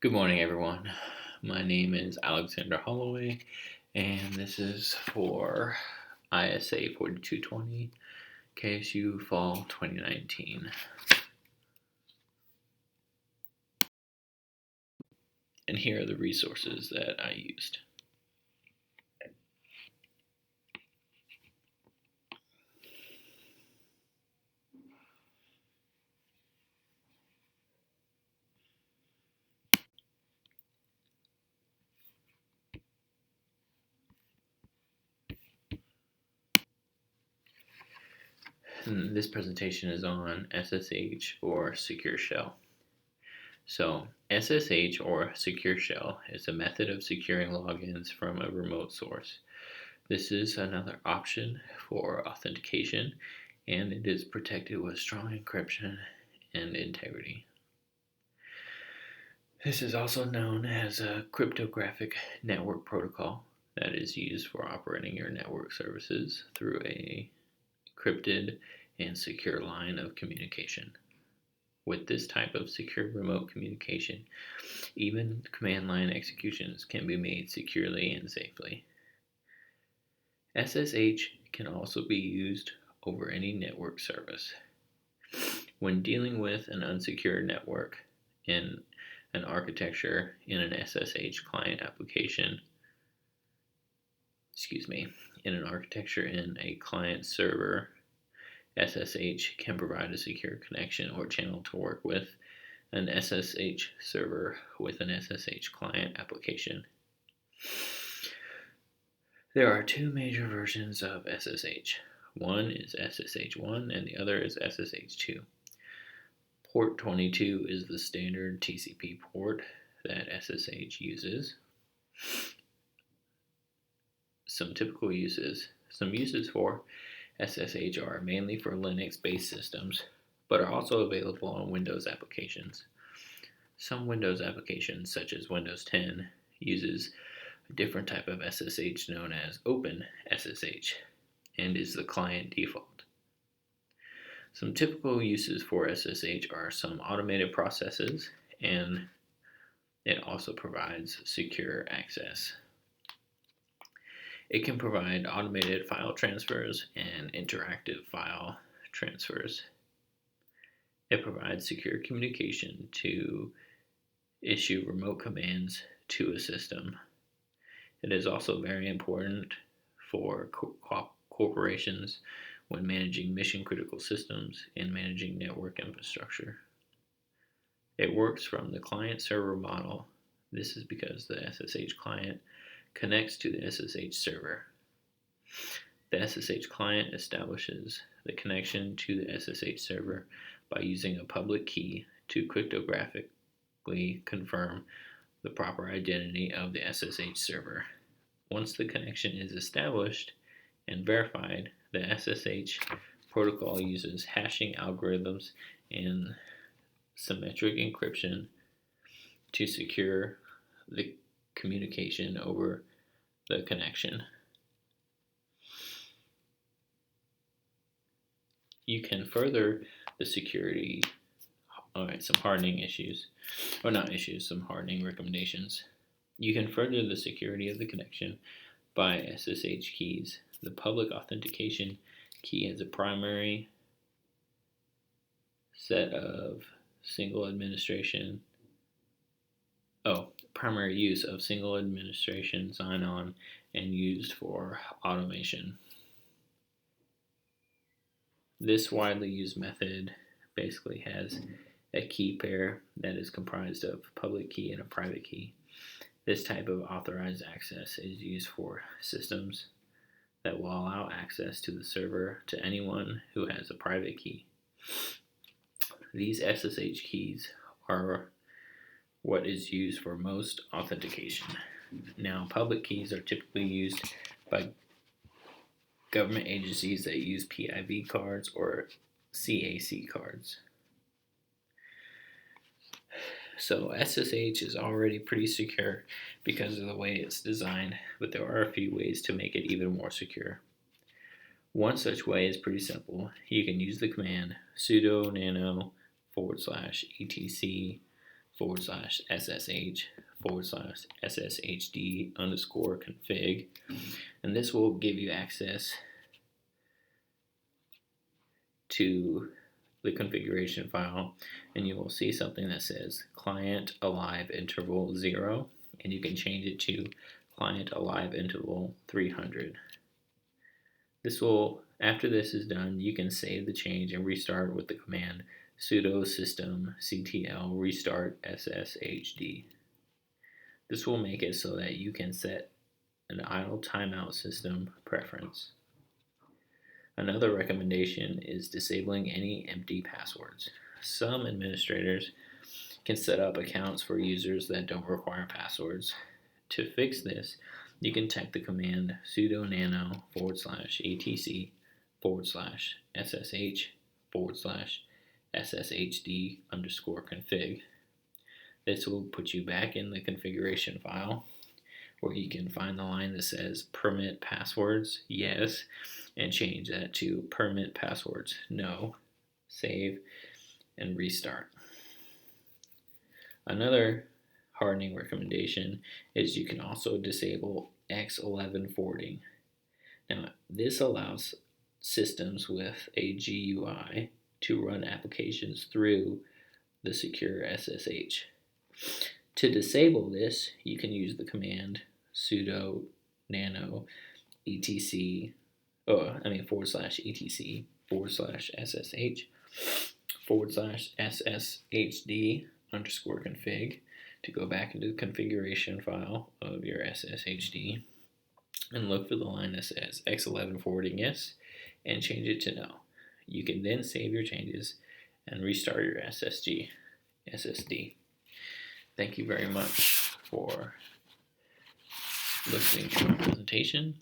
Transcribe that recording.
Good morning, everyone. My name is Alexander Holloway, and this is for ISA 4220 KSU Fall 2019. And here are the resources that I used. And this presentation is on SSH or Secure Shell. So, SSH or Secure Shell is a method of securing logins from a remote source. This is another option for authentication, and it is protected with strong encryption and integrity. This is also known as a cryptographic network protocol that is used for operating your network services through a encrypted and secure line of communication. With this type of secure remote communication, even command line executions can be made securely and safely. SSH can also be used over any network service. When dealing with an unsecured network in an architecture in an SSH client application, in an architecture in a client server, SSH can provide a secure connection or channel to work with an SSH server with an SSH client application. There are two major versions of SSH. One is SSH1 and the other is SSH2. Port 22 is the standard TCP port that SSH uses. Some uses for SSH are mainly for Linux-based systems, but are also available on Windows applications. Some Windows applications, such as Windows 10, uses a different type of SSH known as Open SSH, and is the client default. Some typical uses for SSH are some automated processes, and it also provides secure access. It can provide automated file transfers and interactive file transfers. It provides secure communication to issue remote commands to a system. It is also very important for corporations when managing mission-critical systems and managing network infrastructure. It works from the client-server model. This is because the SSH client connects to the SSH server. The SSH client establishes the connection to the SSH server by using a public key to cryptographically confirm the proper identity of the SSH server. Once the connection is established and verified, the SSH protocol uses hashing algorithms and symmetric encryption to secure the communication over the connection. You can further the security. Some hardening recommendations. You can further the security of the connection by SSH keys. The public authentication key has a primary use of single administration sign-on and used for automation. This widely used method basically has a key pair that is comprised of a public key and a private key. This type of authorized access is used for systems that will allow access to the server to anyone who has a private key. These SSH keys are what is used for most authentication. Now, public keys are typically used by government agencies that use PIV cards or CAC cards. So SSH is already pretty secure because of the way it's designed, but there are a few ways to make it even more secure. One such way is pretty simple. You can use the command sudo nano /etc /SSH /SSHD underscore config, and this will give you access to the configuration file, and you will see something that says client alive interval 0, and you can change it to client alive interval 300. After this is done, you can save the change and restart with the command sudo systemctl restart sshd. This will make it so that you can set an idle timeout system preference. Another recommendation is disabling any empty passwords. Some administrators can set up accounts for users that don't require passwords. To fix this, you can type the command sudo nano /atc /ssh /sshd underscore config. This will put you back in the configuration file, where you can find the line that says permit passwords yes, and change that to permit passwords no, save, and restart. Another hardening recommendation is you can also disable X11 forwarding. Now, this allows systems with a GUI to run applications through the secure SSH. To disable this, you can use the command sudo nano etc /etc /ssh /sshd underscore config to go back into the configuration file of your SSHD and look for the line that says X11 forwarding yes and change it to no. You can then save your changes and restart your SSD. Thank you very much for listening to our presentation.